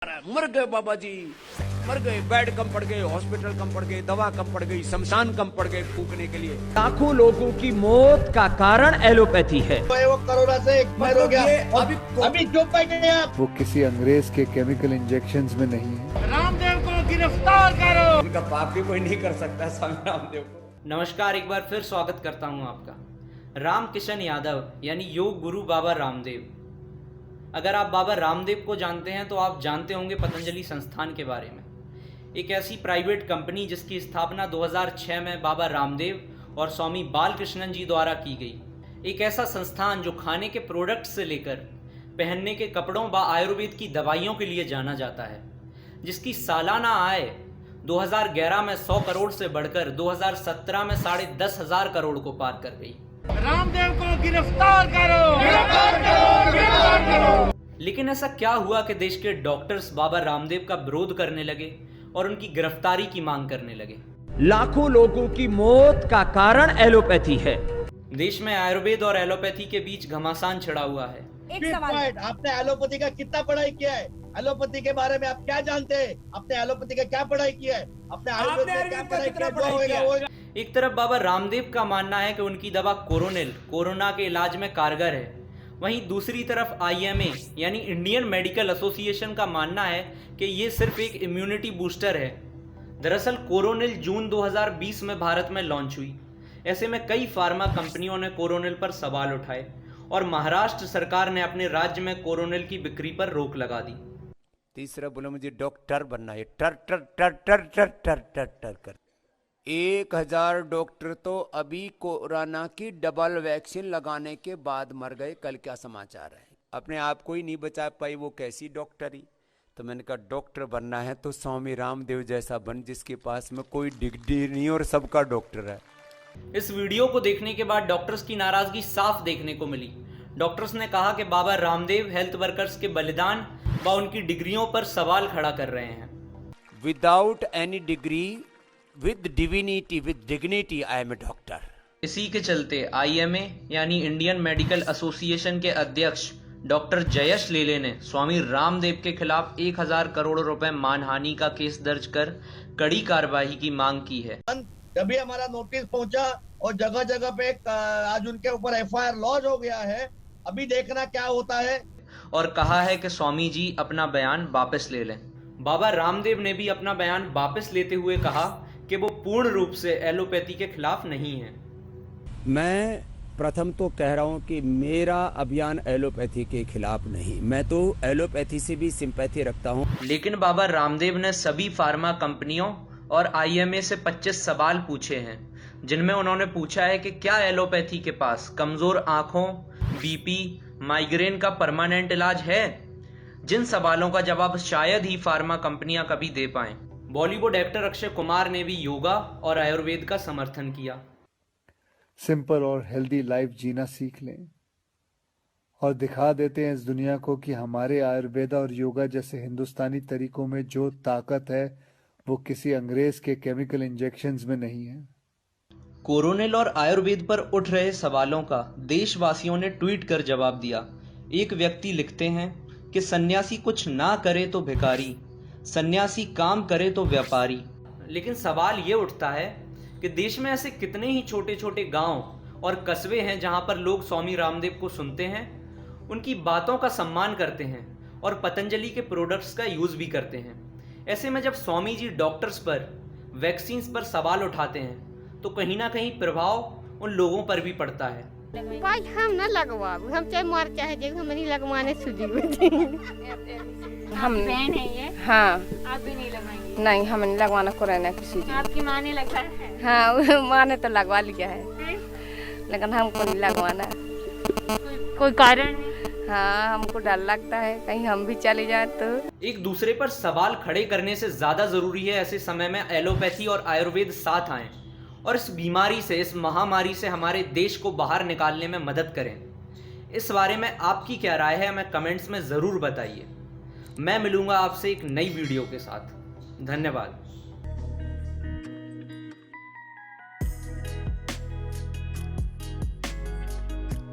मर गए बाबा जी, मर गए। बेड कम पड़ गए, हॉस्पिटल कम पड़ गए, दवा कम पड़ गई, शमशान कम पड़ गए फूकने के लिए। लाखों लोगों की मौत का कारण एलोपैथी है। वो कोरोना से एक्सपायर हो गया। अभी चुप बैठे हैं आप। वो किसी अंग्रेज के केमिकल इंजेक्शंस में नहीं है। रामदेव को गिरफ्तार करो। उनका पाप भी कोई नहीं कर सकता स्वामी रामदेव को। नमस्कार, एक बार फिर स्वागत करता हूं आपका। रामकिशन यादव यानी योग गुरु बाबा रामदेव। अगर आप बाबा रामदेव को जानते हैं तो आप जानते होंगे पतंजलि संस्थान के बारे में। एक ऐसी प्राइवेट कंपनी जिसकी स्थापना 2006 में बाबा रामदेव और स्वामी बालकृष्णन जी द्वारा की गई। एक ऐसा संस्थान जो खाने के प्रोडक्ट से लेकर पहनने के कपड़ों व आयुर्वेद की दवाइयों के लिए जाना जाता है, जिसकी सालाना आय 2011 में 100 करोड़ से बढ़कर 2017 में 10,500 करोड़ को पार कर गई। रामदेव को गिरफ्तार करो। गिरफ्तार करो। गिरफ्तार करो। लेकिन ऐसा क्या हुआ कि देश के डॉक्टर्स बाबा रामदेव का विरोध करने लगे और उनकी गिरफ्तारी की मांग करने लगे। लाखों लोगों की मौत का कारण एलोपैथी है। देश में आयुर्वेद और एलोपैथी के बीच घमासान छिड़ा हुआ है। एक सवाल, आपने एलोपैथी का कितना पढ़ाई किया है? एलोपैथी के बारे में आप क्या जानते हैं? आपने एलोपैथी का क्या पढ़ाई किया है? आपने आयुर्वेद का क्या पढ़ाई किया है? एक तरफ बाबा रामदेव का मानना है कि उनकी दवा कोरोनिल कोरोना के इलाज में कारगर है, वहीं दूसरी तरफ IMA यानी इंडियन मेडिकल एसोसिएशन का मानना है कि ये सिर्फ एक इम्यूनिटी बूस्टर है। दरअसल कोरोनिल जून 2020 में भारत में लॉन्च हुई। ऐसे में कई फार्मा कंपनियों ने कोरोनिल पर सवाल उठाए और महाराष्ट्र सरकार ने अपने राज्य में कोरोनिल की बिक्री पर रोक लगा दी। तीसरा बोला मुझे डॉक्टर बनना है, टर टर टर टर टर टर टर टर कर। 1,000 डॉक्टर तो अभी कोरोना की डबल वैक्सीन लगाने के बाद मर गए। कल क्या समाचार है? अपने आप को ही नहीं बचा पाई, वो कैसी डॉक्टरी। तो मैंने कहा डॉक्टर बनना है तो स्वामी रामदेव जैसा बन, जिसके पास में कोई डिग्री नहीं और सबका डॉक्टर है। इस वीडियो को देखने के बाद डॉक्टर्स की नाराजगी साफ देखने को मिली। डॉक्टर्स ने कहा कि बाबा रामदेव हेल्थ वर्कर्स के बलिदान व उनकी डिग्रियों पर सवाल खड़ा कर रहे हैं। Without any degree, with divinity, with dignity, I am a doctor. इसी के चलते IMA यानी इंडियन मेडिकल एसोसिएशन के अध्यक्ष डॉक्टर जयेश लेले ने स्वामी रामदेव के खिलाफ 1,000 करोड़ रुपए मानहानि का केस दर्ज कर कड़ी कार्रवाई की मांग की है। जब भी हमारा नोटिस पहुंचा और जगह जगह पे आज उनके ऊपर FIR लॉन्च हो गया है, अभी देखना क्या होता है। और कहा है कि स्वामी जी अपना बयान वापस ले लें। बाबा रामदेव ने भी अपना बयान वापस लेते हुए कहा कि वो पूर्ण रूप से एलोपैथी के खिलाफ नहीं है। मैं प्रथम तो कह रहा हूं कि मेरा अभियान एलोपैथी के खिलाफ नहीं, मैं तो एलोपैथी से भी सिंपैथी रखता हूं। लेकिन बाबा रामदेव ने सभी फार्मा कंपनियों और IMA से 25 सवाल पूछे हैं, जिनमें उन्होंने पूछा है कि क्या एलोपैथी के पास कमजोर आंखों, BP, माइग्रेन का परमानेंट इलाज है, जिन सवालों का जवाब शायद ही फार्मा कंपनियां कभी दे पाएं। बॉलीवुड एक्टर अक्षय कुमार ने भी योगा और आयुर्वेद का समर्थन किया। सिंपल और हेल्दी लाइफ जीना सीख लें और दिखा देते हैं इस दुनिया को कि हमारे आयुर्वेदा और योगा जैसे हिंदुस्तानी तरीकों में जो ताकत है वो किसी अंग्रेज के केमिकल इंजेक्शंस में नहीं है। कोरोनिल और आयुर्वेद पर उठ रहे सवालों का देशवासियों ने ट्वीट कर जवाब दिया। एक व्यक्ति लिखते हैं कि सन्यासी कुछ ना करे तो भिखारी, सन्यासी काम करे तो व्यापारी। लेकिन सवाल ये उठता है कि देश में ऐसे कितने ही छोटे छोटे गांव और कस्बे हैं जहां पर लोग स्वामी रामदेव को सुनते हैं, उनकी बातों का सम्मान करते हैं और पतंजलि के प्रोडक्ट्स का यूज भी करते हैं। ऐसे में जब स्वामी जी डॉक्टर्स पर, वैक्सीन्स पर सवाल उठाते हैं तो कहीं ना कहीं प्रभाव उन लोगों पर भी पड़ता है। भाई हम न लगवाओ, हम चाहे मर चाहे जे हम नहीं लगवाने सुधी हम बहन है ये? हाँ। आप भी नहीं लगाएंगे? नहीं, हम नहीं लगवाना कोरोना की सुधी। आपकी माँ ने लगवाया है? हाँ, माँ ने तो लगवा लिया है, लेकिन हमको नहीं लगवाना। कोई कारण है? हाँ, हमको डर लगता है कहीं हम भी चले जाए तो। एक दूसरे पर सवाल खड़े करने से ज्यादा जरूरी है ऐसे समय में एलोपैथी और आयुर्वेद साथ आएं और इस बीमारी से, इस महामारी से हमारे देश को बाहर निकालने में मदद करें। इस बारे में आपकी क्या राय है, हमें कमेंट्स में ज़रूर बताइए। मैं मिलूंगा आपसे एक नई वीडियो के साथ। धन्यवाद।